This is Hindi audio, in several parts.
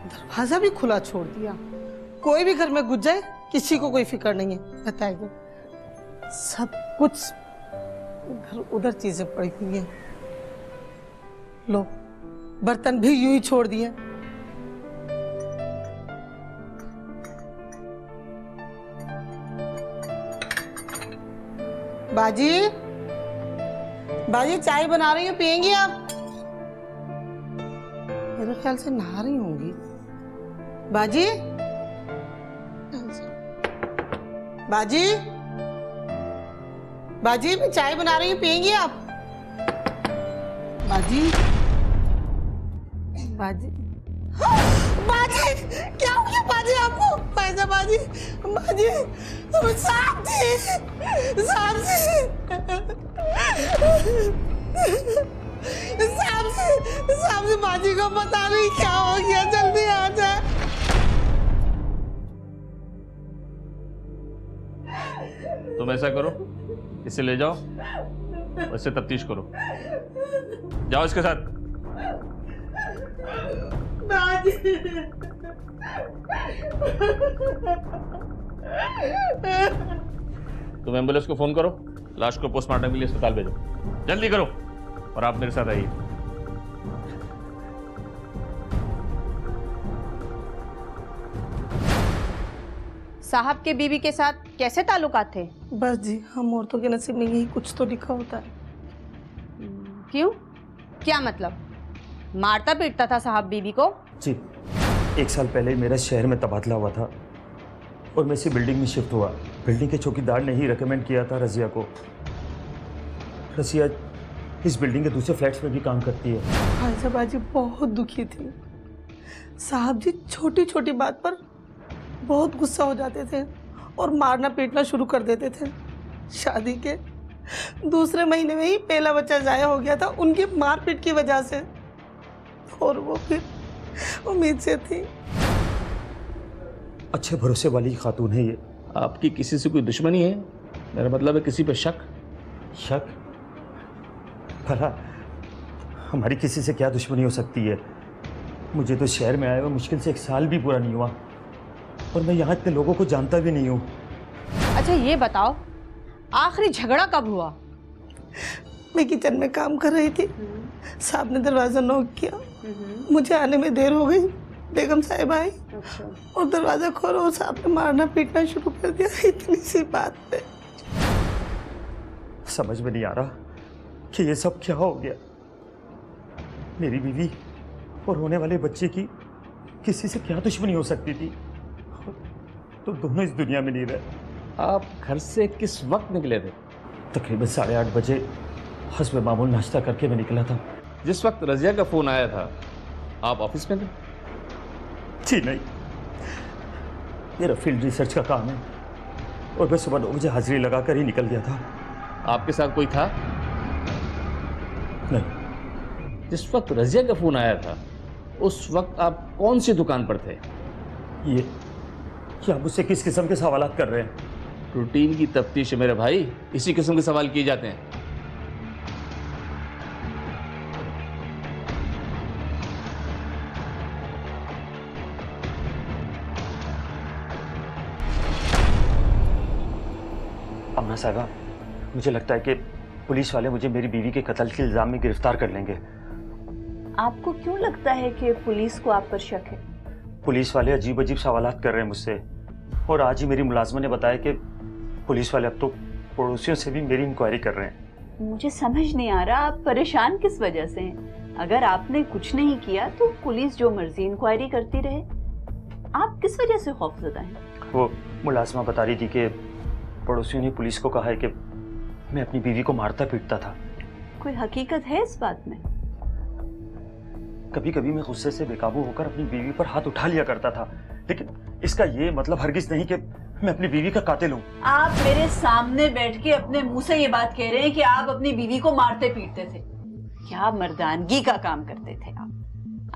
दरवाजा भी खुला छोड़ दिया। कोई भी घर में घुस जाए, किसी को कोई फिक्र नहीं है। बताइए, सब कुछ इधर उधर चीजें पड़ी हुई हैं। लो, बर्तन भी यूं ही छोड़ दिए। बाजी, बाजी चाय बना रही हूँ, पियेंगी आप? मेरे ख्याल से नहा रही होंगी। बाजी, बाजी, बाजी मैं चाय बना रही हूँ, पियेंगी आप? बाजी, बाजी, बाजी, क्या हो गया बाजी आपको? पैसा बाजी, बाजी, सांप थी, सांप से बाजी को पता नहीं क्या हो गया, जल्दी आ जाए। तुम ऐसा करो, इसे ले जाओ और इससे तफ्तीश करो। जाओ इसके साथ। तुम एम्बुलेंस को फोन करो, लाश को पोस्टमार्टम के लिए अस्पताल भेजो। जल्दी करो और आप मेरे साथ आइए। साहब के बीवी के साथ कैसे ताल्लुकात थे? बस जी, हम औरतों के नसीब में यही कुछ तो लिखा होता है। क्यों? क्या मतलब? मारता पीटता था साहब बीवी को? जी, 1 साल पहले मेरा शहर में तबादला हुआ था और मैं इसी बिल्डिंग में शिफ्ट हुआ। बिल्डिंग के चौकीदार ने ही रेकमेंड किया था रजिया को। रजिया इस बिल्डिंग के दूसरे फ्लैट्स में भी काम करती है। खालसा बाजी बहुत दुखी थी। साहब जी छोटी छोटी बात पर बहुत गुस्सा हो जाते थे और मारना पीटना शुरू कर देते थे। शादी के दूसरे महीने में ही पहला बच्चा जाया हो गया था उनकी मारपीट की वजह से, और वो फिर उम्मीद से थी। अच्छे भरोसे वाली खातून है ये। आपकी किसी से कोई दुश्मनी है? मेरा मतलब है किसी पे शक? शक? भला हमारी किसी से क्या दुश्मनी हो सकती है? मुझे तो शहर में आए हुए मुश्किल से 1 साल भी पूरा नहीं हुआ और मैं यहाँ इतने लोगों को जानता भी नहीं हूँ। अच्छा ये बताओ, आखिरी झगड़ा कब हुआ? मैं किचन में काम कर रही थी, साहब ने दरवाजा नॉक किया। मुझे आने में देर हो गई, बेगम साहिब आई और दरवाजा खोला और साहब ने मारना पीटना शुरू कर दिया। इतनी सी बात पे समझ में नहीं आ रहा कि ये सब क्या हो गया। मेरी बीवी और होने वाले बच्चे की किसी से क्या दुश्मनी हो सकती थी? तो दोनों इस दुनिया में नहीं रहे। आप घर से किस वक्त निकले थे? तकरीबन 8:30 बजे हस्ब मामूल नाश्ता करके मैं निकला था। जिस वक्त रजिया का फोन आया था आप ऑफिस में थे? जी नहीं, मेरा फील्ड रिसर्च का काम है और मैं सुबह 9 बजे हाजिरी लगाकर ही निकल गया था। आपके साथ कोई था? नहीं। जिस वक्त रजिया का फोन आया था उस वक्त आप कौन सी दुकान पर थे? ये क्या आप मुझसे किस किस्म के सवालात कर रहे हैं? रूटीन की तफ्तीश है मेरे भाई, इसी किस्म के सवाल किए जाते हैं। अम्मा साहबा, मुझे लगता है कि पुलिस वाले मुझे मेरी बीवी के कत्ल के इल्जाम में गिरफ्तार कर लेंगे। आपको क्यों लगता है कि पुलिस को आप पर शक है? पुलिस वाले अजीब अजीब सवालात कर रहे हैं मुझसे और आज ही मेरी मुलाजमा ने बताया कि पुलिस वाले अब तो पड़ोसियों से भी मेरी इंक्वायरी कर रहे हैं। मुझे समझ नहीं आ रहा आप परेशान किस वजह से हैं? अगर आपने कुछ नहीं किया तो पुलिस जो मर्जी इंक्वायरी करती रहे। आप किस वजह से खौफजदा हैं? वो मुलाजमा बता रही थी कि पड़ोसियों ने पुलिस को कहा है कि मैं अपनी बीवी को मारता पीटता था। कोई हकीकत है इस बात में? कभी कभी मैं गुस्से से बेकाबू होकर अपनी बीवी पर हाथ उठा लिया करता था, लेकिन इसका ये मतलब हरगिज नहीं कि मैं अपनी बीवी का कातिल हूँ। आप मेरे सामने बैठ के अपने मुंह से ये बात कह रहे हैं कि आप अपनी बीवी को मारते पीटते थे। क्या मर्दानगी का काम करते थे आप?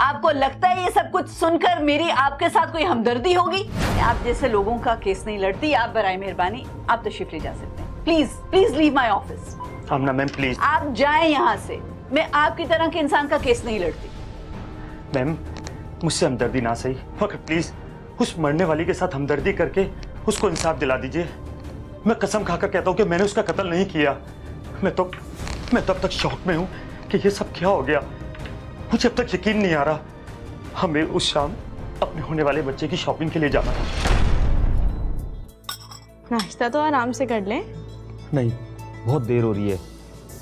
आपको लगता है ये सब कुछ सुनकर मेरी आपके साथ कोई हमदर्दी होगी? आप जैसे लोगों का केस नहीं लड़ती। आप बराए मेहरबानी आप तशरीफ ले जा सकते हैं। Please please leave my office. Amna ma'am please. आप जाएं यहाँ से। मैं आपकी तरह के इंसान का केस नहीं लड़ती। मैम मुझसे हमदर्दी ना सही, मगर प्लीज उस मरने वाली के साथ हमदर्दी करके उसको इंसाफ दिला दीजिए। मैं कसम खाकर कहता हूँ कि मैंने उसका कत्ल नहीं किया। मैं तो अब तक शॉक में हूँ कि ये सब क्या हो गया। मुझे अब तक यकीन नहीं आ रहा। हमें उस शाम अपने होने वाले बच्चे की शॉपिंग के लिए जाना था। नाश्ता तो आराम से कर लें। नहीं, बहुत देर हो रही है।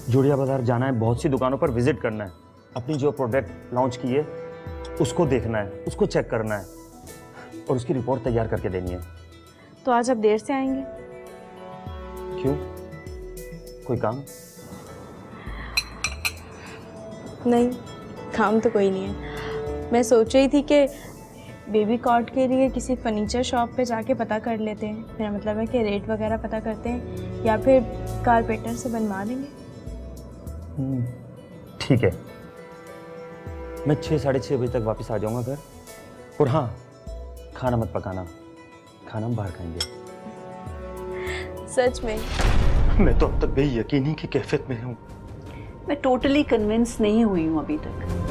जोड़िया बाजार जाना है, बहुत सी दुकानों पर विजिट करना है, अपनी जो प्रोडक्ट लॉन्च की है उसको देखना है, उसको चेक करना है और उसकी रिपोर्ट तैयार करके देनी है। तो आज आप देर से आएंगे? क्यों, कोई काम? नहीं, काम तो कोई नहीं है। मैं सोच रही थी कि बेबी कॉट के लिए किसी फर्नीचर शॉप पे जाके पता कर लेते हैं। मेरा मतलब है कि रेट वगैरह पता करते हैं या फिर कारपेंटर से बनवा देंगे। ठीक है, मैं 6 साढ़े 6 बजे तक वापस आ जाऊंगा घर। और हाँ, खाना मत पकाना, खाना हम बाहर खाएंगे। सच में? मैं तो अब तक बेयकीनी की कैफियत में हूँ। मैं टोटली कन्विंस नहीं हुई हूँ अभी तक।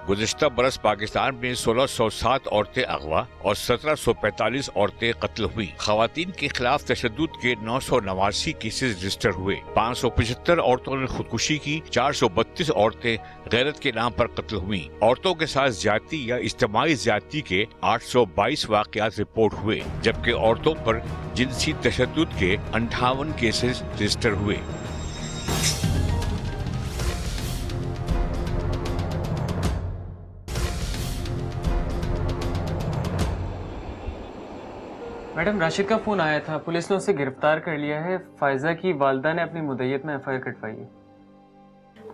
गुज़िश्ता बरस पाकिस्तान में 1607 औरतें अगवा और 1745 औरतें कत्ल हुई। खवातीन के खिलाफ तशद्दुद के 989 केसेस रजिस्टर हुए। 575 औरतों ने खुदकुशी की। 432 औरतें गैरत के नाम पर कत्ल हुई। औरतों के साथ ज्यादती या इज्तिमाई ज्यादती के 822 वाक़यात रिपोर्ट हुए, जबकि औरतों पर जिनसी तशद्दुद के 58 केसेस रजिस्टर हुए। मैडम, राशिद का फोन आया था, पुलिस ने उसे गिरफ्तार कर लिया है। फायजा की वालदा ने अपनी मुद्दत में एफआईआर कटवाई है।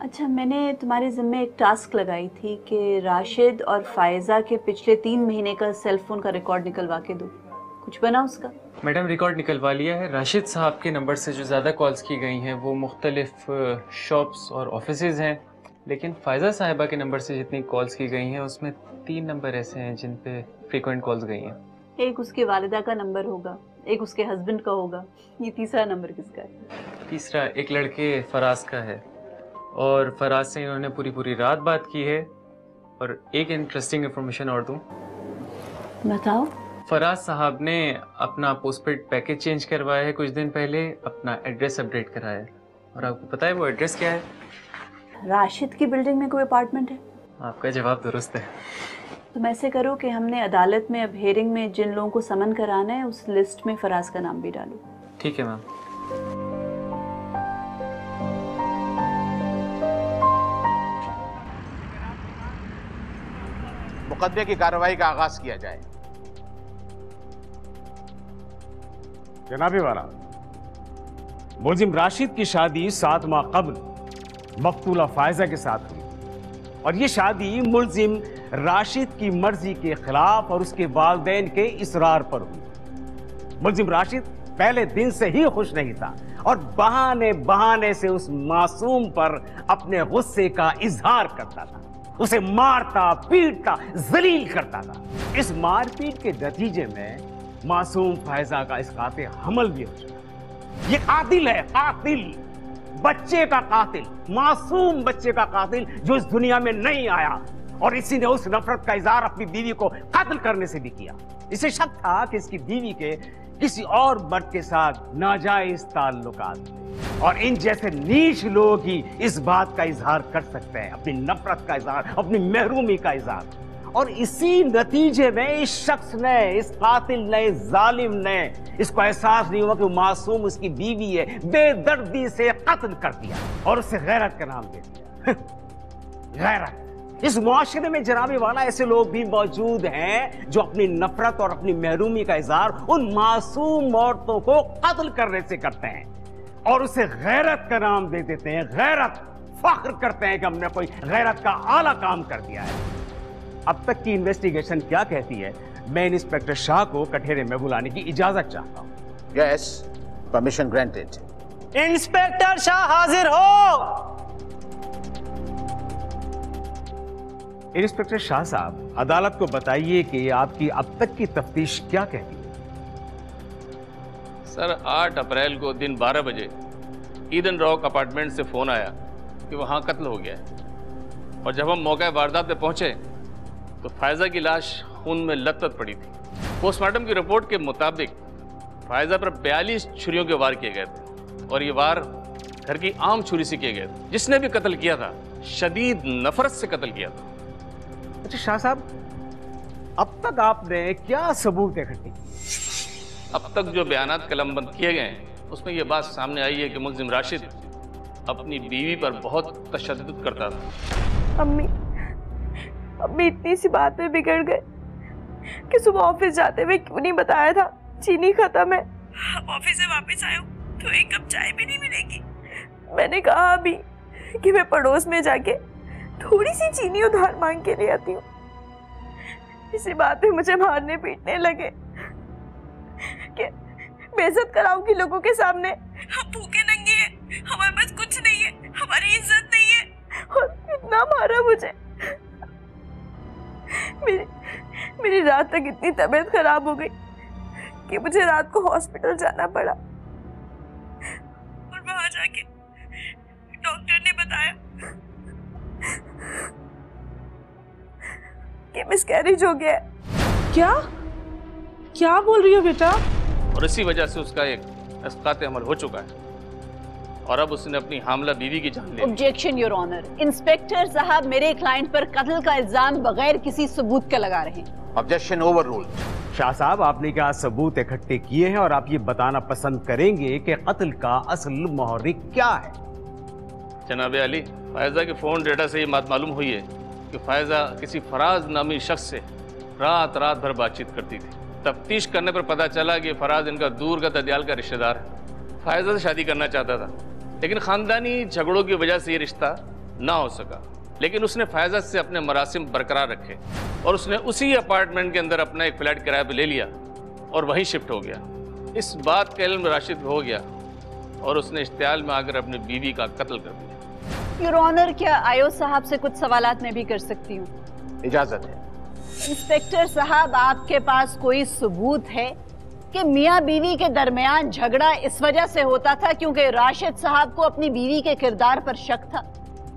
अच्छा, मैंने तुम्हारे ज़िम्मे एक टास्क लगाई थी कि राशिद और फायजा के पिछले 3 महीने का सेल फोन का रिकॉर्ड निकलवा के दो। कुछ बना उसका? मैडम, रिकॉर्ड निकलवा लिया है। राशिद साहब के नंबर से जो ज़्यादा कॉल्स की गई हैं वो मुख्तलिफ शॉप्स और ऑफिसेज़ हैं, लेकिन फायजा साहिबा के नंबर से जितनी कॉल्स की गई हैं उसमें 3 नंबर ऐसे हैं जिन पे फ्रीक्वेंट कॉल्स गई हैं। एक उसके वालिदा का नंबर होगा, एक उसके हस्बैंड का होगा, ये तीसरा नंबर किसका है? तीसरा एक लड़के फराज का है और फराज से इन्होंने पूरी रात बात की है। और एक इंटरेस्टिंग इन्फॉर्मेशन और दूं, बताओ। फराज साहब ने अपना पोस्टपेड पैकेज चेंज करवाया है कुछ दिन पहले, अपना एड्रेस अपडेट कराया है। और आपको पता है वो एड्रेस क्या है? राशिद की बिल्डिंग में कोई अपार्टमेंट है? आपका जवाब दुरुस्त है। तुम ऐसे करो कि हमने अदालत में अब हेयरिंग में जिन लोगों को समन कराना है उस लिस्ट में फराज का नाम भी डालो। ठीक है मैम। मुकदमे की कार्रवाई का आगाज किया जाए। जनाबे वाला, मुलजिम राशिद की शादी 7 माह कब्ल मकतूला फायजा के साथ हुई और ये शादी मुलजिम राशिद की मर्जी के खिलाफ और उसके वालिदैन के इसरार पर हुई। मुलजिम राशिद पहले दिन से ही खुश नहीं था और बहाने बहाने से उस मासूम पर अपने गुस्से का इजहार करता था, उसे मारता पीटता जलील करता था। इस मारपीट के नतीजे में मासूम फायजा का इस कातिल हमल भी हो चुका। ये कातिल है, कातिल, बच्चे का कातिल, मासूम बच्चे का कातिल जो इस दुनिया में नहीं आया। और इसी ने उस नफरत का इजहार अपनी बीवी को कत्ल करने से भी किया। इसे शक था कि इसकी बीवी के किसी और मर्द के साथ नाजायज ताल्लुकात थे और इन जैसे नीच लोग ही इस बात का इजहार कर सकते हैं, अपनी नफरत का इजहार, अपनी महरूमी का इजहार। और इसी नतीजे में इस शख्स ने, इस कातिल ने, इस जालिम ने, इसको एहसास नहीं हुआ कि मासूम उसकी बीवी है, बेदर्दी से कत्ल कर दिया और उसे गैरत का नाम दे दिया। गैरत। इस मुआशरे में जनाबे वाला ऐसे लोग भी मौजूद हैं जो अपनी नफरत और अपनी महरूमी का इजहार उन मासूम औरतों को कत्ल करने से करते हैं और उसे गैरत का नाम दे देते हैं। गैरत, फख्र करते हैं कि हमने कोई गैरत का आला काम कर दिया है। अब तक की इन्वेस्टिगेशन क्या कहती है? मैं इंस्पेक्टर शाह को कठेरे में बुलाने की इजाजत चाहता हूं। Yes, permission granted. Inspector Shah हाजिर हो। इंस्पेक्टर शाह साहब, अदालत को बताइए कि आपकी अब तक की तफ्तीश क्या कहती है? सर, 8 अप्रैल को दिन 12 बजे ईडन रॉक अपार्टमेंट से फ़ोन आया कि वहाँ कत्ल हो गया है। और जब हम मौके वारदात पे पहुँचे तो फायजा की लाश खून में लथपथ पड़ी थी। पोस्टमार्टम की रिपोर्ट के मुताबिक फायजा पर 42 छुरियों के वार किए गए थे और ये वार घर की आम छुरी से किए गए थे। जिसने भी कत्ल किया था शदीद नफरत से कत्ल किया था। अच्छा शाह साहब, अब तक आपने क्या सबूत इकट्ठे? अब तक जो बयानात कलमबंद किए गए हैं उसमें यह बात सामने आई है कि मुल्जिम राशिद अपनी बीवी पर बहुत तशद्दुद करता था। अम्मी इतनी सी बात में बिगड़ गए कि सुबह ऑफिस जाते हुए क्यों नहीं बताया था चीनी खत्म है। ऑफिस से वापस आयो तो एक कप चाय भी नहीं मिलेगी। मैंने कहा अभी कि मैं पड़ोस में जाके थोड़ी सी चीनी उधार मांग के ले आती हूँ। इसी बात पे मुझे मारने पीटने लगे कि बेइज्जत कराऊंगी लोगों के सामने। हम भूखे नंगे हैं, हमारे पास कुछ नहीं है, हमारी इज्जत नहीं है, और इतना मारा मुझे। मेरी रात तक इतनी तबीयत खराब हो गई कि मुझे रात को हॉस्पिटल जाना पड़ा और वहां जाके डॉक्टर ने बताया कि मिसकैरेज हो गया है। क्या बोल रही हो बेटा? और इसी वजह से उसका एक इसकात अमल हो चुका है और अब उसने अपनी हामला बीवी की जान ले ली। ऑब्जेक्शन योर ऑनर, इंस्पेक्टर साहब मेरे क्लाइंट पर कत्ल का इल्जाम बगैर किसी सबूत के लगा रहे हैं। Objection overruled. शाह साहब, आपने क्या सबूत इकट्ठे किए हैं और आप ये बताना पसंद करेंगे कि कत्ल का असल मुहर्रिक क्या है? जनाब अली, फायजा के फ़ोन डेटा से ये बात मालूम हुई है कि फायजा किसी फराज नामी शख्स से रात भर बातचीत करती थी। तफ्तीश करने पर पता चला कि फराज इनका दूर का ददियाल का रिश्तेदार है। फायजा से शादी करना चाहता था लेकिन ख़ानदानी झगड़ों की वजह से ये रिश्ता ना हो सका। लेकिन उसने फायजा से अपने मरासिम बरकरार रखे और उसने उसी अपार्टमेंट के अंदर अपना एक फ्लैट किराए पर ले लिया और वहीं शिफ्ट हो गया। इस बात का इल्म राशिद हो गया और उसने इश्तियाल में आकर अपनी बीवी का कत्ल कर दिया। योर ऑनर, क्या आयो साहब से कुछ सवालात मैं भी कर सकती हूँ? इजाजत है। इंस्पेक्टर साहब, आपके पास कोई सबूत है कि मियाँ बीवी के दरमियान झगड़ा इस वजह से होता था क्योंकि राशिद साहब को अपनी बीवी के किरदार पर शक था?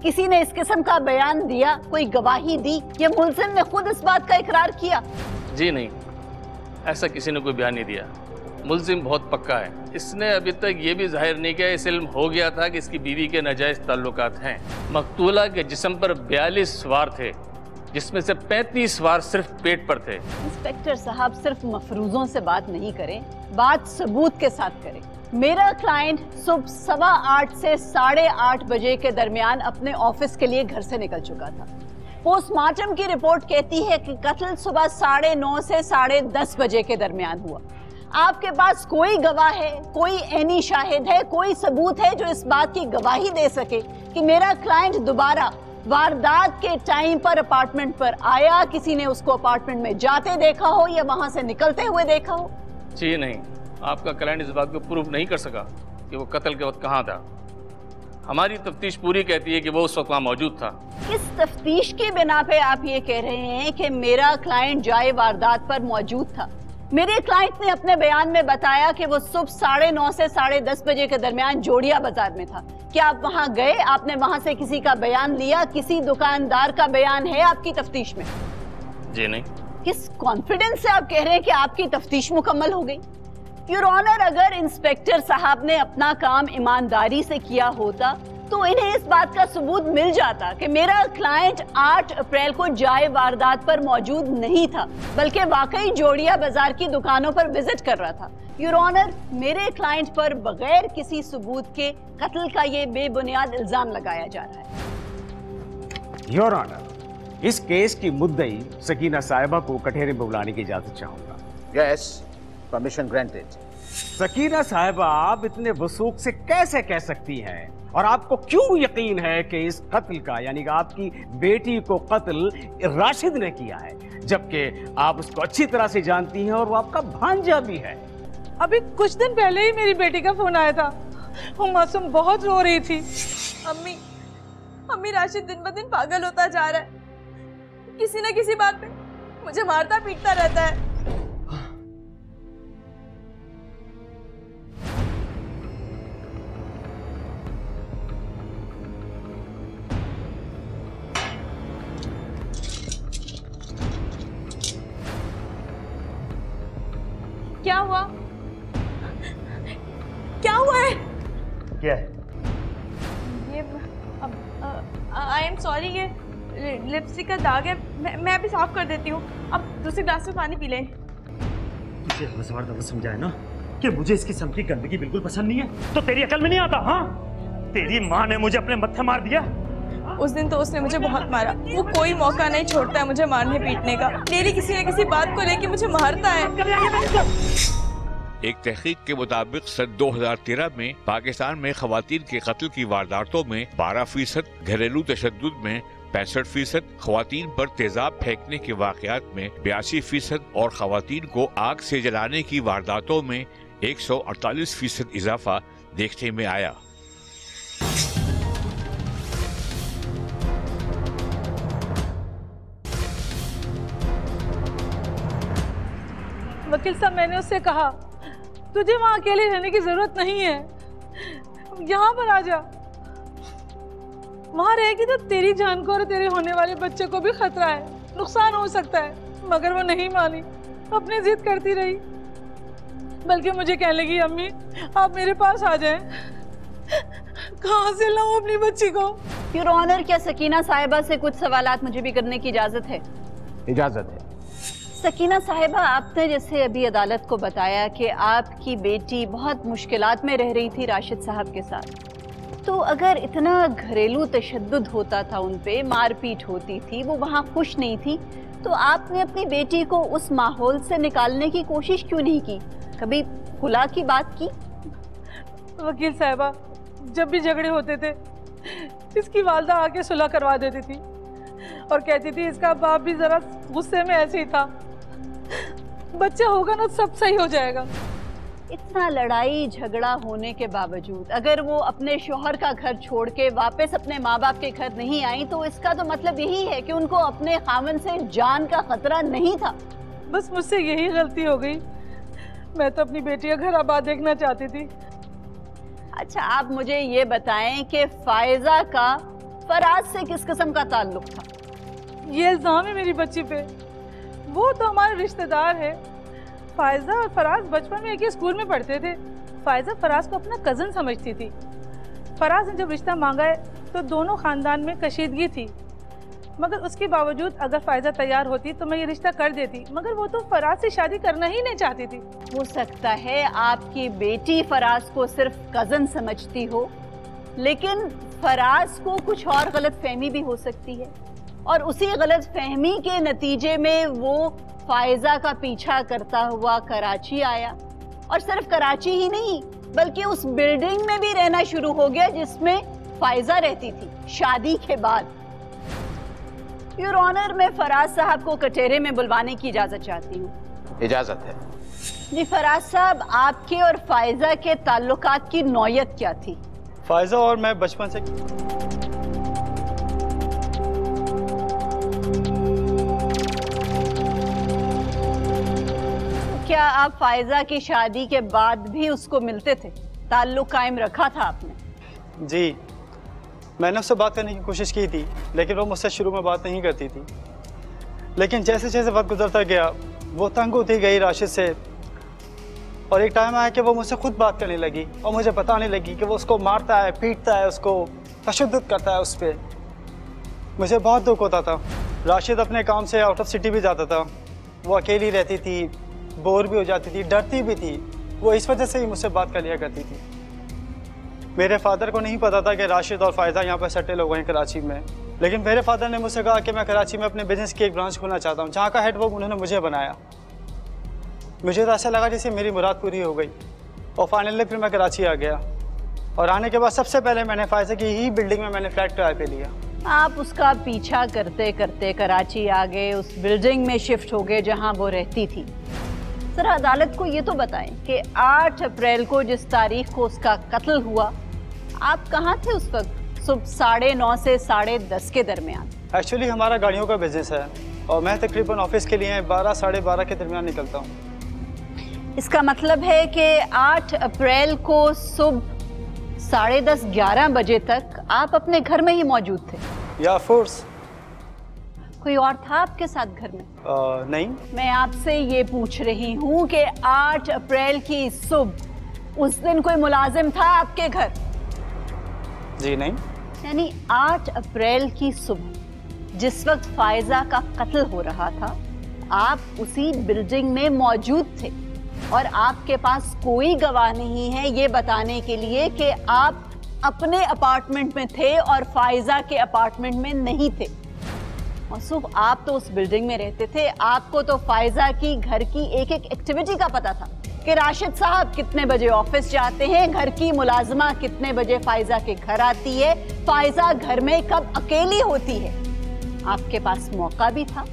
किसी ने इस किस्म का बयान दिया, कोई गवाही दी, या मुल्जिम ने खुद इस बात का इकरार किया? जी नहीं, ऐसा किसी ने कोई बयान नहीं दिया। मुल्जिम बहुत पक्का है। इसने अभी तक ये भी जाहिर नहीं किया, इस इल्म हो गया था कि इसकी बीवी के नाजायज़ ताल्लुकात हैं। मकतूला के जिस्म पर 42 वार थे जिसमें से 35 वार सिर्फ पेट पर थे। इंस्पेक्टर साहब, सिर्फ मफरूजों से बात नहीं करें, बात सबूत के साथ करें। मेरा क्लाइंट सुबह 8:15 से 8:30 बजे के दरमियान अपने ऑफिस के लिए घर से निकल चुका था। पोस्टमार्टम की रिपोर्ट कहती है कि कत्ल सुबह 9:30 से 10:30 बजे के दरमियान हुआ। आपके पास कोई गवाह है, कोई ऐनी शाहिद है, कोई सबूत है जो इस बात की गवाही दे सके कि मेरा क्लाइंट दोबारा वारदात के टाइम पर अपार्टमेंट पर आया, किसी ने उसको अपार्टमेंट में जाते देखा हो या वहां से निकलते हुए देखा हो? जी नहीं, आपका क्लाइंट इस बात को प्रूव नहीं कर सका कि वो कत्ल के वक्त कहाँ था। हमारी तफ्तीश पूरी कहती है कि वो उस वक्त वहाँ मौजूद था। किस तफ्तीश की बिना पे आप ये कह रहे हैं कि मेरा क्लाइंट जाए वारदात पर मौजूद था? मेरे क्लाइंट ने अपने बयान में बताया कि वो सुबह 9:30 से 10:30 बजे के दरमियान जोड़िया बाजार में था। क्या आप वहां गए? आपने वहां से किसी का बयान लिया? किसी दुकानदार का बयान है आपकी तफ्तीश में? जी नहीं। किस कॉन्फिडेंस से आप कह रहे हैं कि आपकी तफ्तीश मुकम्मल हो गई? योर ऑनर, अगर इंस्पेक्टर साहब ने अपना काम ईमानदारी से किया होता तो इन्हें इस बात का सबूत मिल जाता कि मेरा क्लाइंट 8 अप्रैल को जाए वारदात पर मौजूद नहीं था, बल्कि वाकई जोड़िया बाजार की दुकानों पर विजिट कर रहा था। योर ऑनर, मेरे क्लाइंट पर बगैर किसी सबूत के कत्ल का ये बेबुनियाद इल्जाम लगाया जा रहा है। योर ऑनर, इस केस की मुद्दई सकीना साहिबा को कटहरे में बुलाने की इजाजत चाहूंगा। Yes, permission granted. सकीना साहिबा, आप इतने वसूख से कैसे कह सकती हैं और आपको क्यों यकीन है कि इस कत्ल का, यानी कि आपकी बेटी को कत्ल राशिद ने किया है, जबकि आप उसको अच्छी तरह से जानती हैं और वो आपका भांजा भी है? अभी कुछ दिन पहले ही मेरी बेटी का फोन आया था। वो मासूम बहुत रो रही थी। अम्मी, राशिद दिन ब दिन पागल होता जा रहा है। किसी न किसी बात पे मुझे मारता पीटता रहता है। क्या है? ये आई एम सॉरी, ये लिपस्टिक का दाग है। मैं अभी साफ कर देती हूँ। अब दूसरे ग्लास में पानी पी लें। तुझे हजार दफा समझाया ना कि मुझे इस किस्म की गंदगी बिल्कुल पसंद नहीं है, तो तेरी अकल में नहीं आता? हाँ, तेरी माँ ने मुझे अपने मत्थे मार दिया। उस दिन तो उसने मुझे बहुत मारा। वो कोई मौका नहीं छोड़ता है मुझे मारने पीटने का। डेली किसी न किसी बात को लेके मुझे मारता है। एक तहकीक के मुताबिक सन 2013 में पाकिस्तान में खवातीन के कत्ल की वारदातों में 12%, घरेलू तशद्दुद में 65%, खवातीन पर तेजाब फेंकने के वाकयात में 82% और खवातीन को आग से जलाने की वारदातों में 148% इजाफा देखने में आया। वकील साहब, मैंने उससे कहा तुझे वहां अकेले रहने की जरूरत नहीं है, यहाँ पर आ जा। वहां रहेगी तो तेरी जान को और तेरे होने वाले बच्चे को भी खतरा है, नुकसान हो सकता है। मगर वो नहीं मानी, अपनी जिद करती रही, बल्कि मुझे कहने लगी अम्मी आप मेरे पास आ जाएं। कहाँ से लाऊं अपनी बच्ची को? योर ऑनर, क्या सकीना साहिबा से कुछ सवालात मुझे भी करने की इजाजत है? इजाजत है। सकीना साहिबा, आपने जैसे अभी अदालत को बताया कि आपकी बेटी बहुत मुश्किलात में रह रही थी राशिद साहब के साथ, तो अगर इतना घरेलू तशद्दुद होता था, उन पे मारपीट होती थी, वो वहाँ खुश नहीं थी, तो आपने अपनी बेटी को उस माहौल से निकालने की कोशिश क्यों नहीं की? कभी खुला की बात की? वकील साहिबा, जब भी झगड़े होते थे इसकी वालदा आके सुलह करवा देती थी और कहती थी इसका बाप भी जरा गुस्से में ऐसे ही था, बच्चा होगा ना सब सही हो जाएगा। इतना लड़ाई झगड़ा होने के बावजूद अगर वो अपने शौहर का घर छोड़ के वापस अपने माँ बाप के घर नहीं आई, तो इसका तो मतलब यही है कि उनको अपने खामन से जान का खतरा नहीं था। बस मुझसे यही गलती हो गई। मैं तो अपनी बेटी का घर आबाद देखना चाहती थी। अच्छा, आप मुझे ये बताएं कि फायजा का फराज से किस किस्म का ताल्लुक था? ये इल्जाम है मेरी बच्ची पे। वो तो हमारे रिश्तेदार है। फायजा और फराज बचपन में एक ही स्कूल में पढ़ते थे। फायजा फराज को अपना कजन समझती थी। फराज ने जब रिश्ता मांगा है तो दोनों खानदान में कशीदगी थी, मगर उसके बावजूद अगर फायजा तैयार होती तो मैं ये रिश्ता कर देती, मगर वो तो फराज से शादी करना ही नहीं चाहती थी। हो सकता है आपकी बेटी फराज को सिर्फ कजन समझती हो, लेकिन फराज को कुछ और गलत फहमी भी हो सकती है, और उसी गलत फहमी के नतीजे में वो फायजा का पीछा करता हुआ कराची आया, और सिर्फ कराची ही नहीं बल्कि उस बिल्डिंग में भी रहना शुरू हो गया जिसमें फायजा रहती थी शादी के बाद। योर ऑनर, मैं फराज साहब को कचहरे में बुलवाने की इजाजत चाहती हूँ। इजाजत है। जी फराज साहब, आपके और फायजा के ताल्लुकात की नौयत क्या थी? फायजा और मैं बचपन से क्या आप फायजा की शादी के बाद भी उसको मिलते थे? ताल्लुक कायम रखा था आपने? जी, मैंने उससे बात करने की कोशिश की थी, लेकिन वो मुझसे शुरू में बात नहीं करती थी। लेकिन जैसे जैसे वक्त गुजरता गया वो तंग होती गई राशिद से, और एक टाइम आया कि वो मुझसे खुद बात करने लगी और मुझे बताने लगी कि वो उसको मारता है, पीटता है, उसको तशद्दुद करता है उस पर। मुझे बहुत दुख होता था। राशिद अपने काम से आउट ऑफ सिटी भी जाता था, वो अकेली रहती थी, बोर भी हो जाती थी, डरती भी थी। वो इस वजह से ही मुझसे बात कर लिया करती थी। मेरे फादर को नहीं पता था कि राशिद और फायदा यहाँ पर सेटल हो गए हैं कराची में, लेकिन मेरे फादर ने मुझसे कहा कि मैं कराची में अपने बिजनेस की एक ब्रांच खोलना चाहता हूँ, जहाँ का हेड वर्क उन्होंने मुझे बनाया। मुझे तो ऐसा लगा जैसे मेरी मुराद पूरी हो गई, और फाइनली फिर मैं कराची आ गया, और आने के बाद सबसे पहले मैंने फायजा की ही बिल्डिंग में मैंने फ्लैट किराए पे लिया। आप उसका पीछा करते करते कराची आ गए, उस बिल्डिंग में शिफ्ट हो गए जहाँ वो रहती थी। सर, अदालत को ये तो बताएं कि 8 अप्रैल को जिस तारीख को उसका कत्ल हुआ, आप कहाँ थे उस वक्त सुबह 9:30 से 10:30 के दरमियान? एक्चुअली हमारा गाड़ियों का बिजनेस है और मैं तकरीबन ऑफिस के लिए 12 साढ़े 12 के दरमियान निकलता हूँ। इसका मतलब है कि 8 अप्रैल को सुबह 10:30 11 बजे तक आप अपने घर में ही मौजूद थे? या फोर्स। कोई और था आपके साथ घर में? नहीं। मैं आपसे ये पूछ रही हूँ कि 8 अप्रैल की सुबह उस दिन कोई मुलाजिम था आपके घर? जी नहीं। यानी 8 अप्रैल की सुबह जिस वक्त फायजा का कत्ल हो रहा था, आप उसी बिल्डिंग में मौजूद थे और आपके पास कोई गवाह नहीं है ये बताने के लिए कि आप अपने अपार्टमेंट में थे और फायजा के अपार्टमेंट में नहीं थे। मौसूफ, आप तो उस बिल्डिंग में रहते थे, आपको तो फायजा की घर की एक एक एक्टिविटी का पता था कि राशिद साहब कितने बजे ऑफिस जाते हैं, घर की मुलाजमा कितने बजे फायजा के घर आती है, फायजा घर में कब अकेली होती है। आपके पास मौका भी था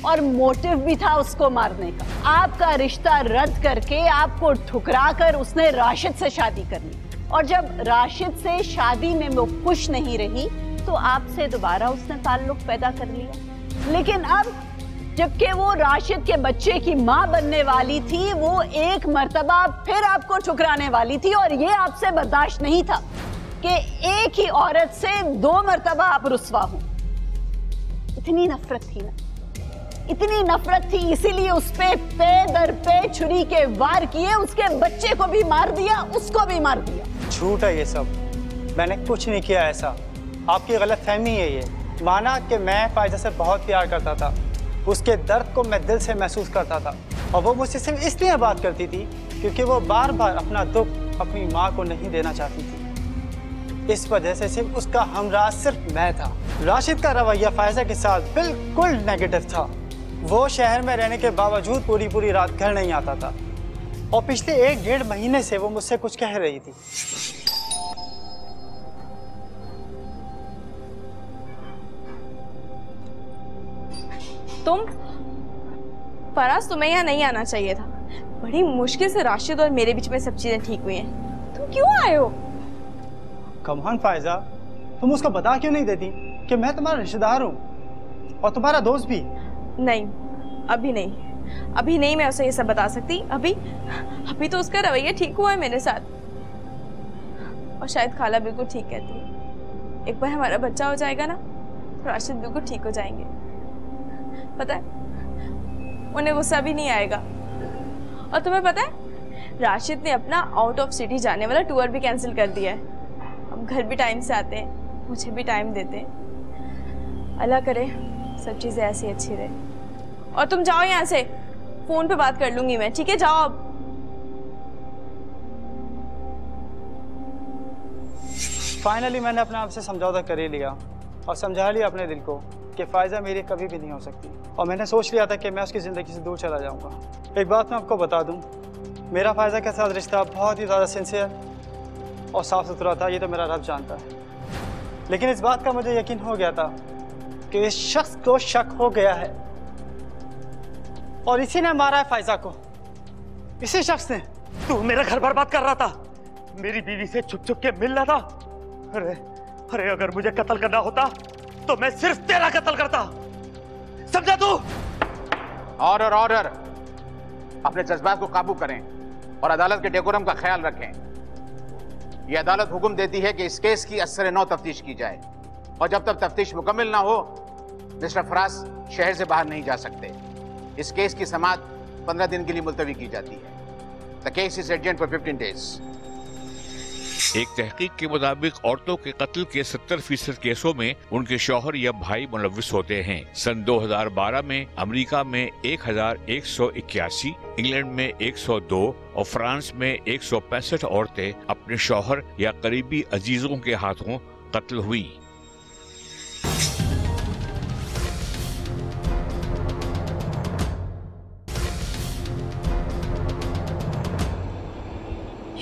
और मोटिव भी था उसको मारने का। आपका रिश्ता रद्द करके, आपको ठुकरा कर उसने राशिद से शादी कर ली और जब राशिद से शादी में वो खुश नहीं रही तो आपसे दोबारा उसने ताल्लुक पैदा कर लिया। लेकिन अब जबकि वो राशिद के बच्चे की मां बनने वाली थी, वो एक मर्तबा फिर आपको ठुकराने वाली थी और ये आपसे बर्दाश्त नहीं था कि एक ही औरत से 2 मर्तबा आप रुस्वा हो। इतनी नफरत थी ना, इतनी नफरत थी, इसीलिए उस पे दर पे छुरी के वार किए, उसके बच्चे को भी मार दिया, उसको भी मार दिया। झूठ है ये सब, मैंने कुछ नहीं किया ऐसा। आपकी गलतफहमी है ये। माना कि मैं फायजा से बहुत प्यार करता था, उसके दर्द को मैं दिल से महसूस करता था और वो मुझसे सिर्फ इसलिए बात करती थी क्योंकि वो बार बार अपना दुख अपनी माँ को नहीं देना चाहती थी। इस वजह से सिर्फ उसका हमराह सिर्फ मैं था। राशिद का रवैया फायजा के साथ बिल्कुल नेगेटिव था। वो शहर में रहने के बावजूद पूरी रात घर नहीं आता था और पिछले 1-1.5 महीने से वो मुझसे कुछ कह रही थी। तुम फराज, तुम्हें यहाँ नहीं आना चाहिए था। बड़ी मुश्किल से राशिद और मेरे बीच में सब चीजें ठीक हुई हैं। तुम क्यों आए हो? कमान फायजा, तुम उसको बता क्यों नहीं देती कि मैं तुम्हारा रिश्तेदार हूँ और तुम्हारा दोस्त भी? नहीं, अभी नहीं मैं उसे ये सब बता सकती। अभी तो उसका रवैया ठीक हुआ है मेरे साथ और शायद खाला बिल्कुल ठीक कहती है। एक बार हमारा बच्चा हो जाएगा ना तो राशिद बिल्कुल ठीक हो जाएंगे। पता है, उन्हें गुस्सा भी नहीं आएगा। और तुम्हें पता है, राशिद ने अपना आउट ऑफ सिटी जाने वाला टूर भी कैंसिल कर दिया है। हम घर भी टाइम से आते हैं, मुझे भी टाइम देते हैं। अल्लाह करे सब चीज़ें ऐसी अच्छी रहे। और तुम जाओ यहाँ से, फोन पे बात कर लूंगी मैं, ठीक है? जाओ अब। फाइनली मैंने अपने आप से समझौता कर ही लिया और समझा लिया अपने दिल को कि फायजा मेरी कभी भी नहीं हो सकती और मैंने सोच लिया था कि मैं उसकी ज़िंदगी से दूर चला जाऊंगा। एक बात मैं आपको बता दूं, मेरा फायजा के साथ रिश्ता बहुत ही ज़्यादा सिंसियर और साफ़ सुथरा था, ये तो मेरा रब जानता है। लेकिन इस बात का मुझे यकीन हो गया था कि इस शख्स को शक हो गया है और इसी ने मारा है फायजा को, इसी शख्स ने। तू मेरा घर बर्बाद कर रहा था, मेरी बीवी से छुप छुप के मिल रहा था। अरे अगर मुझे कत्ल करना होता तो मैं सिर्फ तेरा कत्ल करता, समझा तू? ऑर्डर। अपने जज्बात को काबू करें और अदालत के डेकोरम का ख्याल रखें। यह अदालत हुक्म देती है कि इस केस की असर नौ तफ्तीश की जाए और जब तक तफ्तीश मुकम्मल ना हो मिस्टर फराज शहर से बाहर नहीं जा सकते। इस केस की समाअत 15 दिन के लिए मुलतवी की जाती है। The case is adjourned for 15 days। एक तहकीक के मुताबिक औरतों के कत्ल के 70% केसों में उनके शौहर या भाई मुलव्विस होते हैं। सन 2012 में अमेरिका में 1181, इंग्लैंड में 102 और फ्रांस में 165 औरतें अपने शौहर या करीबी अजीजों के हाथों कत्ल हुई।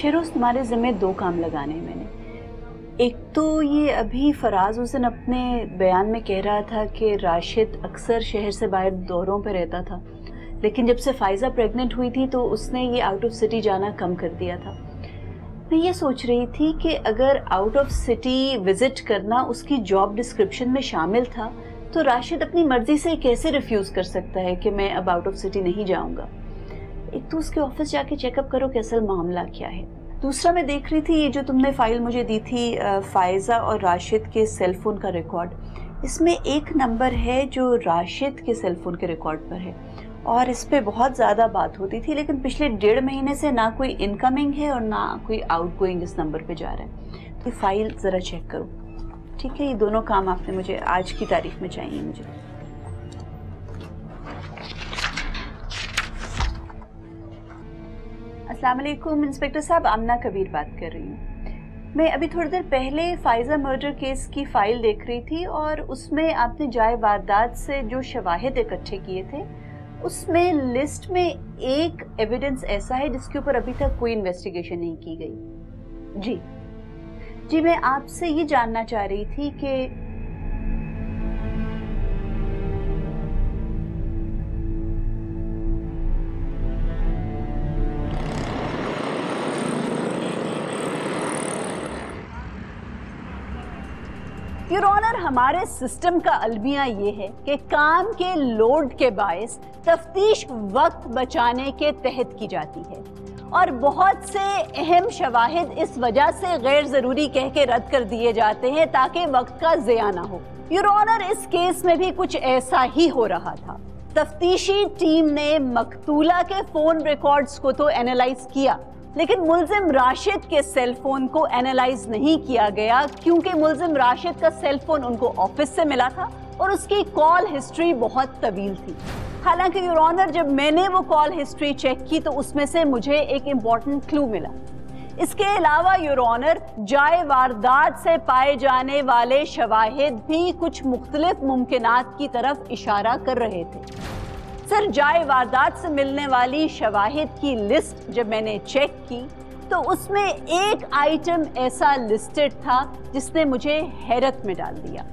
शेरोज, तुम्हारे जिम्मे 2 काम लगाने हैं मैंने। एक तो ये अभी फराज उस दिन अपने बयान में कह रहा था कि राशिद अक्सर शहर से बाहर दौरों पे रहता था, लेकिन जब से फायजा प्रेग्नेंट हुई थी तो उसने ये आउट ऑफ सिटी जाना कम कर दिया था। मैं ये सोच रही थी कि अगर आउट ऑफ सिटी विजिट करना उसकी जॉब डिस्क्रिप्शन में शामिल था तो राशिद अपनी मर्जी से कैसे रिफ्यूज़ कर सकता है कि मैं अब आउट ऑफ सिटी नहीं जाऊँगा। एक तो उसके ऑफिस जाके चेकअप करो कि असल मामला क्या है। दूसरा, मैं देख रही थी ये जो तुमने फाइल मुझे दी थी फायजा और राशिद के सेलफोन का रिकॉर्ड, इसमें एक नंबर है जो राशिद के सेलफोन के रिकॉर्ड पर है और इस पे बहुत ज़्यादा बात होती थी, लेकिन पिछले 1.5 महीने से ना कोई इनकमिंग है और ना कोई आउटगोइंग इस नंबर पे जा रहा है। ये फाइल ज़रा चेक करो, ठीक है? ये दोनों काम आपने मुझे आज की तारीख में चाहिए मुझे। अस्सलाम वालेकुम इंस्पेक्टर साहब, आमना कबीर बात कर रही हूँ। मैं अभी थोड़ी देर पहले फायजा मर्डर केस की फाइल देख रही थी और उसमें आपने जाए वारदात से जो शवाहिद इकट्ठे किए थे उसमें लिस्ट में एक एविडेंस ऐसा है जिसके ऊपर अभी तक कोई इन्वेस्टिगेशन नहीं की गई। जी मैं आपसे ये जानना चाह रही थी कि योर ऑनर, हमारे सिस्टम का अलमिया ये है कि काम के लोड के बायस तफ्तीश वक्त बचाने के तहत की जाती है और बहुत से अहम शवाहिद इस वजह से गैर जरूरी कह के रद्द कर दिए जाते हैं ताकि वक्त का ज़िया ना हो। योर ऑनर, इस केस में भी कुछ ऐसा ही हो रहा था। तफ्तीशी टीम ने मकतूला के फोन रिकॉर्ड्स को तो एनालाइज किया, लेकिन मुल्जिम राशिद के सेल फोन को एनालाइज नहीं किया गया क्योंकि मुल्जिम राशिद का सेल फोन उनको ऑफिस से मिला था और उसकी कॉल हिस्ट्री बहुत तवील थी। हालांकि योर ऑनर, जब मैंने वो कॉल हिस्ट्री चेक की तो उसमें से मुझे एक इम्पॉर्टेंट क्लू मिला। इसके अलावा योर ऑनर, जाए वारदात से पाए जाने वाले शवाहिद भी कुछ मुख्तलिफ मुमकिनात की तरफ इशारा कर रहे थे। सर, जाए वारदात से मिलने वाली शवाहिद की लिस्ट जब मैंने चेक की तो उसमें एक आइटम ऐसा लिस्टेड था जिसने मुझे हैरत में डाल दिया।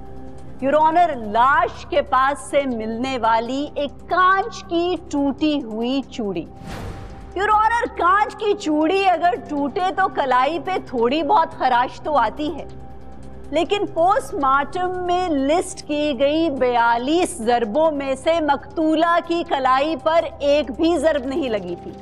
योर ऑनर, लाश के पास से मिलने वाली एक कांच की टूटी हुई चूड़ी। योर ऑनर, कांच की चूड़ी अगर टूटे तो कलाई पे थोड़ी बहुत खराश तो आती है, लेकिन पोस्टमार्टम में लिस्ट की गई 42 ज़रबों में से मकतूला की कलाई पर एक भी ज़रब नहीं लगी थी।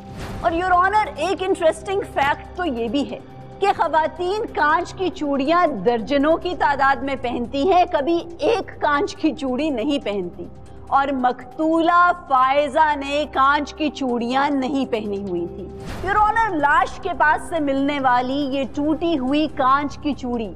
और योर ऑनर, एक इंटरेस्टिंग फैक्ट तो ये भी है कि खवातीन कांच की चूड़ियां दर्जनों की तादाद में पहनती हैं, कभी एक कांच की चूड़ी नहीं पहनती। और मकतूला फायजा ने कांच की चूड़ियां नहीं पहनी हुई थी। योर ऑनर, लाश के पास से मिलने वाली ये टूटी हुई कांच की चूड़ी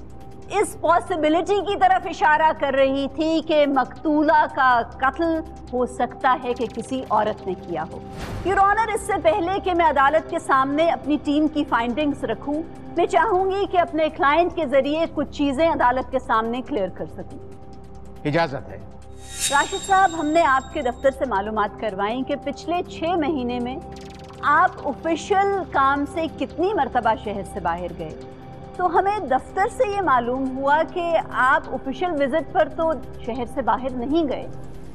इस पॉसिबिलिटी की तरफ इशारा कर रही थी कि मकतूला का कत्ल हो सकता है कि किसी औरत ने किया हो। योर ऑनर, इससे पहले कि मैं अदालत के सामने अपनी टीम की फाइंडिंग्स रखूं, मैं चाहूंगी कि अपने क्लाइंट के जरिए कुछ चीजें अदालत के सामने क्लियर कर सकूं। इजाजत है। राशिद साहब, हमने आपके दफ्तर से मालूमात करवाई कि पिछले 6 महीने में आप ऑफिशियल काम से कितनी मरतबा शहर से बाहर गए। तो हमें दफ्तर से ये मालूम हुआ कि आप ऑफिशियल विजिट पर तो शहर से बाहर नहीं गए,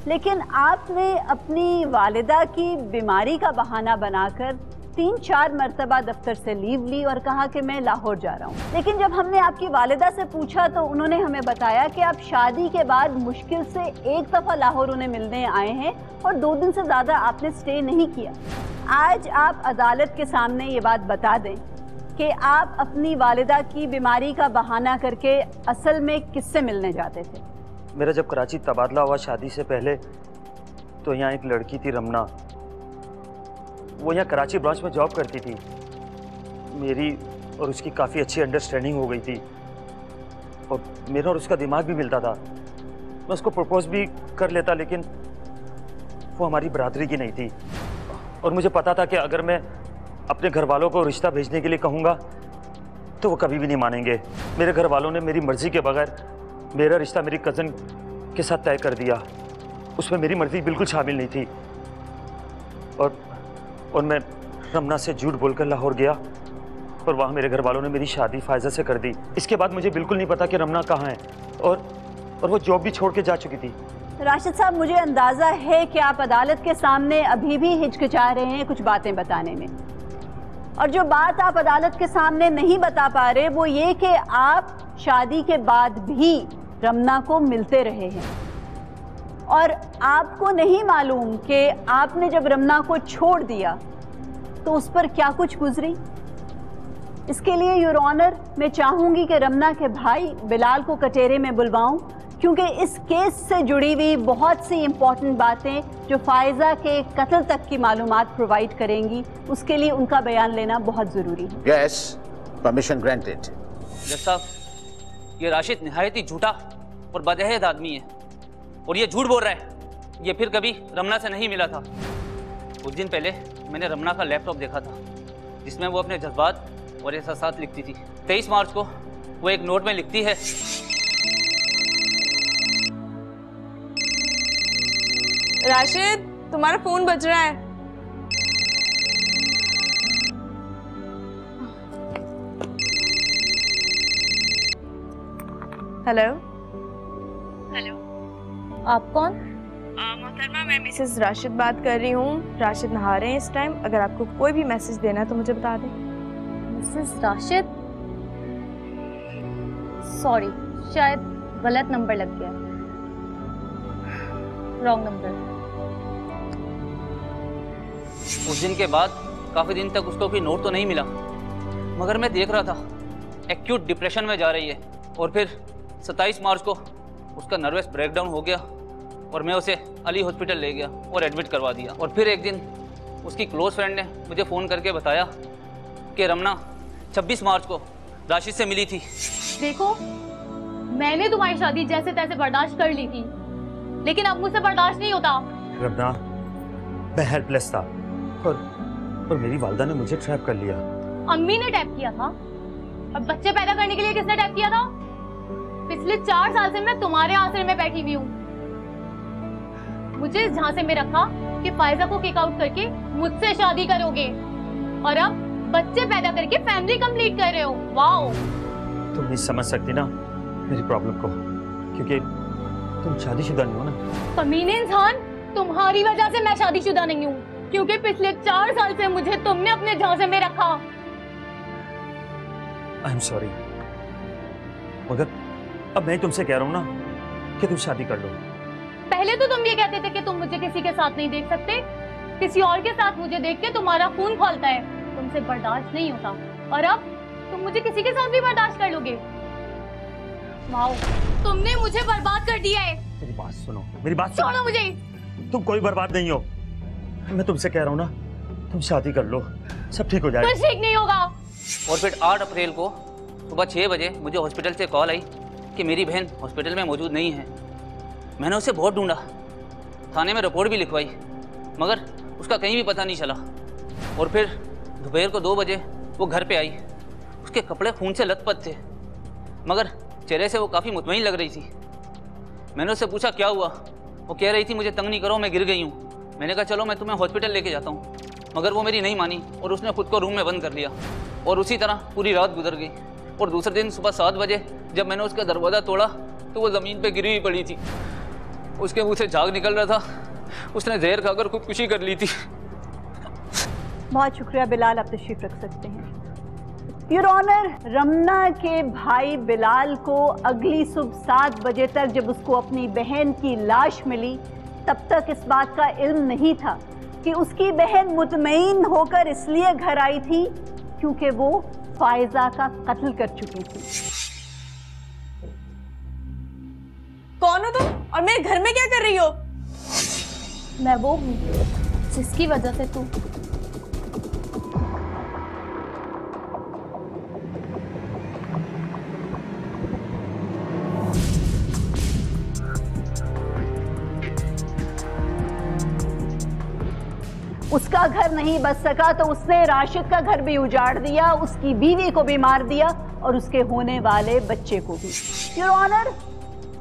लेकिन आपने अपनी वालिदा की बीमारी का बहाना बनाकर 3-4 मरतबा दफ्तर से लीव ली और कहा कि मैं लाहौर जा रहा हूँ। लेकिन जब हमने आपकी वालिदा से पूछा तो उन्होंने हमें बताया कि आप शादी के बाद मुश्किल से एक दफ़ा लाहौर उन्हें मिलने आए हैं और 2 दिन से ज़्यादा आपने स्टे नहीं किया। आज आप अदालत के सामने ये बात बता दें कि आप अपनी वालिदा की बीमारी का बहाना करके असल में किससे मिलने जाते थे? मेरा जब कराची तबादला हुआ शादी से पहले तो यहाँ एक लड़की थी रमना, वो यहाँ कराची ब्रांच में जॉब करती थी। मेरी और उसकी काफ़ी अच्छी अंडरस्टैंडिंग हो गई थी और मेरा और उसका दिमाग भी मिलता था। मैं उसको प्रपोज भी कर लेता, लेकिन वो हमारी बरादरी की नहीं थी और मुझे पता था कि अगर मैं अपने घर वालों को रिश्ता भेजने के लिए कहूँगा तो वो कभी भी नहीं मानेंगे। मेरे घर वालों ने मेरी मर्ज़ी के बगैर मेरा रिश्ता मेरी कज़न के साथ तय कर दिया। उसमें मेरी मर्ज़ी बिल्कुल शामिल नहीं थी और मैं रमना से झूठ बोलकर लाहौर गया और वहाँ मेरे घर वालों ने मेरी शादी फायजा से कर दी। इसके बाद मुझे बिल्कुल नहीं पता कि रमना कहाँ है और वो जॉब भी छोड़ के जा चुकी थी। राशिद साहब, मुझे अंदाज़ा है कि आप अदालत के सामने अभी भी हिचकिचा रहे हैं कुछ बातें बताने में, और जो बात आप अदालत के सामने नहीं बता पा रहे वो ये कि आप शादी के बाद भी रमना को मिलते रहे हैं और आपको नहीं मालूम कि आपने जब रमना को छोड़ दिया तो उस पर क्या कुछ गुजरी। इसके लिए योर ऑनर, मैं चाहूँगी कि रमना के भाई बिलाल को कटेरे में बुलवाऊं क्योंकि इस केस से जुड़ी हुई बहुत सी इंपॉर्टेंट बातें जो फायजा के कत्ल तक की मालूमात प्रोवाइड करेंगी, उसके लिए उनका बयान लेना बहुत ज़रूरी है। Yes, permission granted. जज साहब, ये राशिद निहायत ही झूठा और बदअहद आदमी है और ये झूठ बोल रहा है। ये फिर कभी रमना से नहीं मिला था। कुछ दिन पहले मैंने रमना का लैपटॉप देखा था जिसमें वो अपने जज्बात और एहसासात लिखती थी। 23 मार्च को वो एक नोट में लिखती है, राशिद तुम्हारा फोन बज रहा है। हेलो हेलो, आप कौन? मोहतरमा, मैं मिसेस राशिद बात कर रही हूँ। राशिद नहा रहे हैं इस टाइम। अगर आपको कोई भी मैसेज देना है तो मुझे बता दें। मिसेस राशिद? सॉरी, शायद गलत नंबर लग गया, रॉन्ग नंबर। उस दिन के बाद काफ़ी दिन तक उसको कोई नोट तो नहीं मिला, मगर मैं देख रहा था एक्यूट डिप्रेशन में जा रही है। और फिर 27 मार्च को उसका नर्वस ब्रेकडाउन हो गया और मैं उसे अली हॉस्पिटल ले गया और एडमिट करवा दिया। और फिर एक दिन उसकी क्लोज फ्रेंड ने मुझे फ़ोन करके बताया कि रमना 26 मार्च को राशिद से मिली थी। देखो, मैंने तुम्हारी शादी जैसे तैसे बर्दाश्त कर ली थी, लेकिन अब मुझसे बर्दाश्त नहीं होता। रमना, मैं हेल्पलेस था और मेरी वालदा ने मुझे ट्रैप कर लिया। अम्मी ने टैप किया था? और बच्चे पैदा करने के लिए किसने टैप किया था? पिछले 4 साल से मैं तुम्हारे आश्रय में बैठी हुई हूँ। मुझे इस झांसे में रखा कि फायजा को किक आउट करके मुझसे शादी करोगे और अब बच्चे पैदा करके फैमिली कंप्लीट कर रहे हो। वाओ! तुम नहीं समझ सकती ना मेरी प्रॉब्लम को, क्योंकि तुम शादीशुदा नहीं हो ना। कमीने इंसान, तुम्हारी वजह से मैं शादीशुदा नहीं हूँ, क्योंकि पिछले 4 साल से मुझे तुमने अपने झांसे में रखा। आई एम सॉरी, मगर अब मैं तुमसे कह रहा हूँ ना कि तुम शादी कर लो। पहले तो तुम ये कहते थे कि तुम मुझे किसी के साथ नहीं देख सकते, किसी और के साथ मुझे देख के तुम्हारा खून खौलता है, तुमसे बर्दाश्त नहीं होता, और अब तुम मुझे किसी के साथ भी बर्दाश्त कर लोगे। वाओ, तुमने मुझे बर्बाद कर दिया है। मेरी बात सुनो, मेरी बात सुनो। छोड़ो मुझे। तुम कोई बर्बाद नहीं हो। मैं तुमसे कह रहा हूँ ना, तुम शादी कर लो, सब ठीक हो जाएगा। कुछ ठीक नहीं होगा। और फिर 8 अप्रैल को सुबह 6 बजे मुझे हॉस्पिटल से कॉल आई कि मेरी बहन हॉस्पिटल में मौजूद नहीं है। मैंने उसे बहुत ढूंढा, थाने में रिपोर्ट भी लिखवाई, मगर उसका कहीं भी पता नहीं चला। और फिर दोपहर को 2 बजे वो घर पे आई। उसके कपड़े खून से लथपथ थे, मगर चेहरे से वो काफ़ी मुतमईन लग रही थी। मैंने उससे पूछा क्या हुआ। वो कह रही थी मुझे तंग नहीं करो, मैं गिर गई हूँ। मैंने कहा चलो मैं तुम्हें हॉस्पिटल लेके जाता हूँ, मगर वो मेरी नहीं मानी और उसने खुद को रूम में बंद कर लिया। और उसी तरह पूरी रात गुजर गई। और दूसरे दिन सुबह 7 बजे जब मैंने उसका दरवाज़ा तोड़ा तो वो ज़मीन पे गिरी हुई पड़ी थी। उसके मुंह से झाग निकल रहा था। उसने जहर खाकर खुदकुशी कर ली थी। बहुत शुक्रिया बिलाल, आप तशरीफ रख सकते हैं। योर ऑनर, रमना के भाई बिलाल को अगली सुबह 7 बजे तक जब उसको अपनी बहन की लाश मिली, तब तक इस बात का इल्म नहीं था कि उसकी बहन मुतमईन होकर इसलिए घर आई थी क्योंकि वो फायजा का कत्ल कर चुकी थी। कौन हो तुम और मेरे घर में क्या कर रही हो? मैं वो हूँ जिसकी वजह से तू उसका घर नहीं बच सका तो उसने राशिद का घर भी उजाड़ दिया, उसकी बीवी को भी मार दिया और उसके होने वाले बच्चे को भी। योर ऑनर,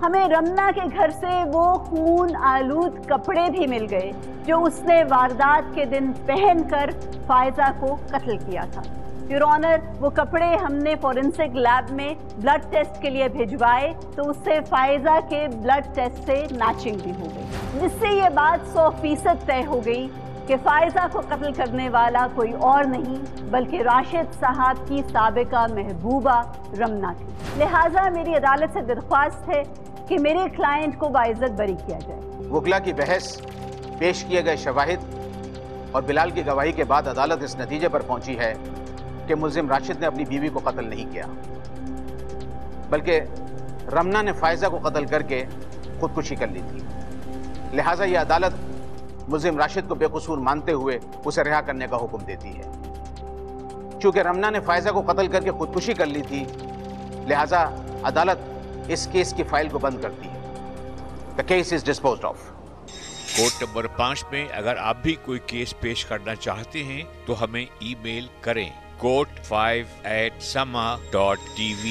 हमें रमना के घर से वो खून आलूद कपड़े भी मिल गए जो उसने वारदात के दिन पहनकर फायजा को कत्ल किया था। योर ऑनर, वो कपड़े हमने फॉरेंसिक लैब में ब्लड टेस्ट के लिए भिजवाए तो उससे फायजा के ब्लड टेस्ट से मैचिंग भी हो गई, जिससे ये बात 100% तय हो गई कि फायजा को कत्ल करने वाला कोई और नहीं बल्कि राशिद साहब की साबिका महबूबा रमना थी। लिहाजा मेरी अदालत से दरख्वास्त है कि मेरे क्लाइंट को बाइज्जत बरी किया जाए। वकला की बहस, पेश किए गए शवाहिद और बिलाल की गवाही के बाद अदालत इस नतीजे पर पहुंची है कि मुल्जिम राशिद ने अपनी बीवी को कत्ल नहीं किया, बल्कि रमना ने फायजा को कत्ल करके खुदकुशी कर ली थी, लिहाजा ये अदालत मुलजिम राशिद को बेकसूर मानते हुए उसे रिहा करने का हुक्म देती है। चूंकि रमना ने फायजा को कत्ल करके खुदकुशी कर ली थी, लिहाजा अदालत इस केस की फाइल को बंद करती है। The case is disposed of. Court number 5 में अगर आप भी कोई केस पेश करना चाहते हैं तो हमें ईमेल करें court5@sama.tv।